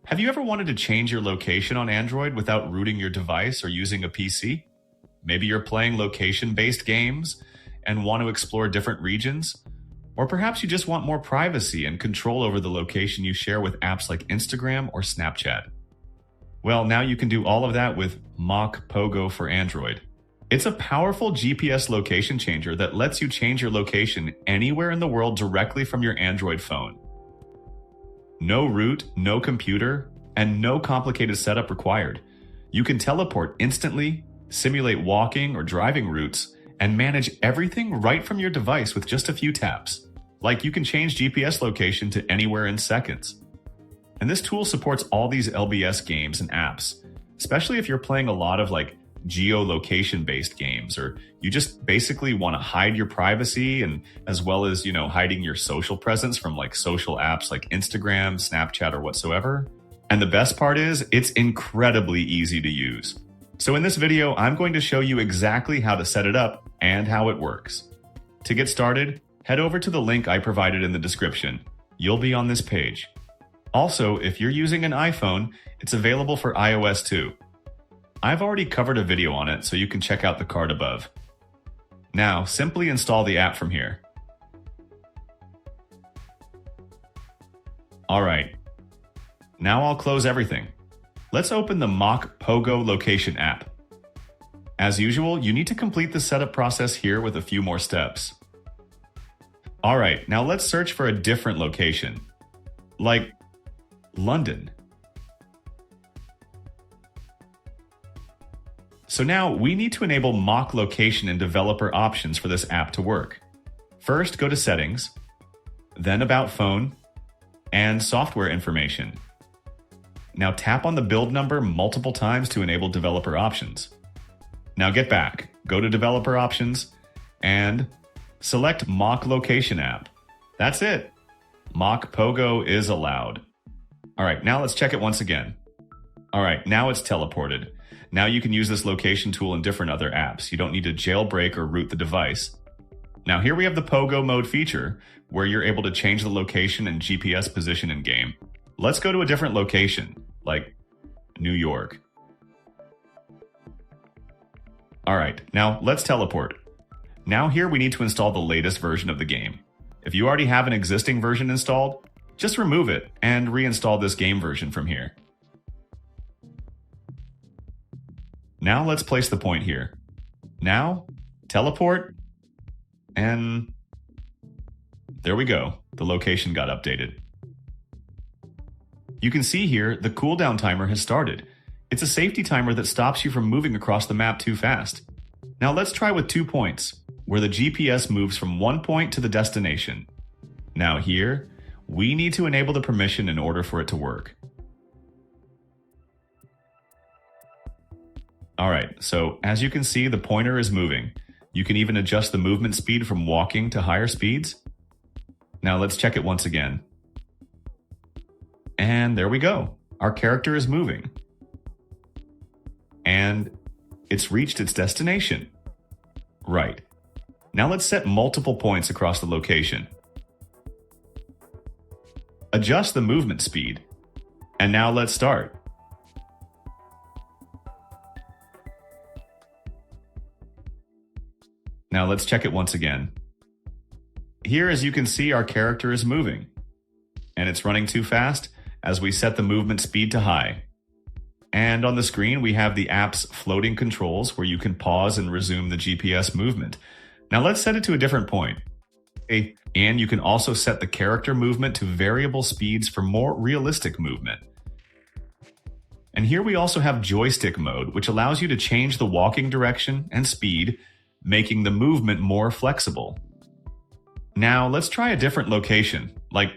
Have you ever wanted to change your location on Android without rooting your device or using a PC? Maybe you're playing location-based games and want to explore different regions? Or perhaps you just want more privacy and control over the location you share with apps like Instagram or Snapchat. Well, now you can do all of that with MocPoGo for Android. It's a powerful GPS location changer that lets you change your location anywhere in the world directly from your Android phone. No root, no computer, and no complicated setup required. You can teleport instantly, simulate walking or driving routes, and manage everything right from your device with just a few taps. Like you can change GPS location to anywhere in seconds. And this tool supports all these LBS games and apps, especially if you're playing a lot of geolocation-based games, or you just basically want to hide your privacy and as well as, hiding your social presence from social apps like Instagram, Snapchat, or whatsoever. And the best part is it's incredibly easy to use. So in this video, I'm going to show you exactly how to set it up and how it works. To get started, head over to the link I provided in the description. You'll be on this page. Also, if you're using an iPhone, it's available for iOS too. I've already covered a video on it, so you can check out the card above. Now, simply install the app from here. Alright. Now I'll close everything. Let's open the MocPoGo location app. As usual, you need to complete the setup process here with a few more steps. Alright, now let's search for a different location. Like London. So now we need to enable mock location and developer options for this app to work. First, go to Settings, then About Phone, and Software Information. Now tap on the build number multiple times to enable developer options. Now get back, go to Developer Options, and select Mock Location App. That's it. MocPoGo is allowed. Alright, now let's check it once again. Alright, now it's teleported. Now you can use this location tool in different other apps. You don't need to jailbreak or root the device. Now here we have the Pogo mode feature, where you're able to change the location and GPS position in game. Let's go to a different location, like New York. Alright, now let's teleport. Now here we need to install the latest version of the game. If you already have an existing version installed, just remove it and reinstall this game version from here. Now let's place the point here. Now, teleport, and there we go. The location got updated. You can see here the cooldown timer has started. It's a safety timer that stops you from moving across the map too fast. Now let's try with 2 points, where the GPS moves from one point to the destination. Now here, we need to enable the permission in order for it to work. Alright, so as you can see, the pointer is moving. You can even adjust the movement speed from walking to higher speeds. Now let's check it once again. And there we go. Our character is moving. And it's reached its destination. Right. Now let's set multiple points across the location. Adjust the movement speed. And now let's start. Now let's check it once again. Here, as you can see, our character is moving. And it's running too fast as we set the movement speed to high. And on the screen, we have the app's floating controls where you can pause and resume the GPS movement. Now let's set it to a different point. And you can also set the character movement to variable speeds for more realistic movement. And here we also have joystick mode, which allows you to change the walking direction and speed, making the movement more flexible. Now let's try a different location, like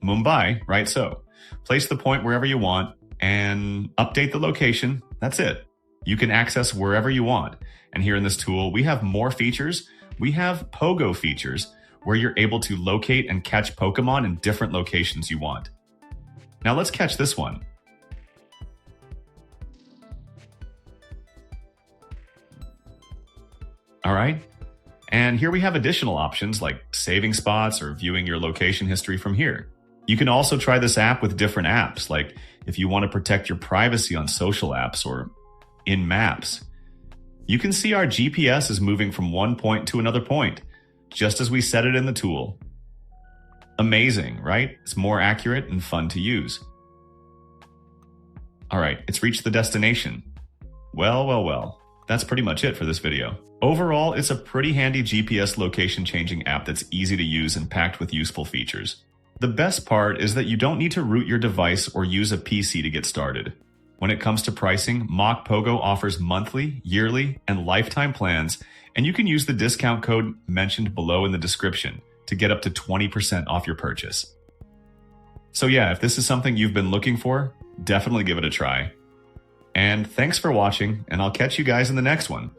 Mumbai, right? So place the point wherever you want and update the location. That's it. You can access wherever you want. And here in this tool, we have more features. We have Pogo Features, where you're able to locate and catch Pokemon in different locations you want. Now let's catch this one. All right. And here we have additional options like saving spots or viewing your location history from here. You can also try this app with different apps, like if you want to protect your privacy on social apps or in maps. You can see our GPS is moving from one point to another point, just as we set it in the tool. Amazing, right? It's more accurate and fun to use. All right, it's reached the destination. Well. That's pretty much it for this video. Overall, it's a pretty handy GPS location changing app that's easy to use and packed with useful features. The best part is that you don't need to root your device or use a PC to get started. When it comes to pricing, MocPoGo offers monthly, yearly, and lifetime plans, and you can use the discount code mentioned below in the description to get up to 20% off your purchase. So yeah, if this is something you've been looking for, definitely give it a try. And thanks for watching, and I'll catch you guys in the next one.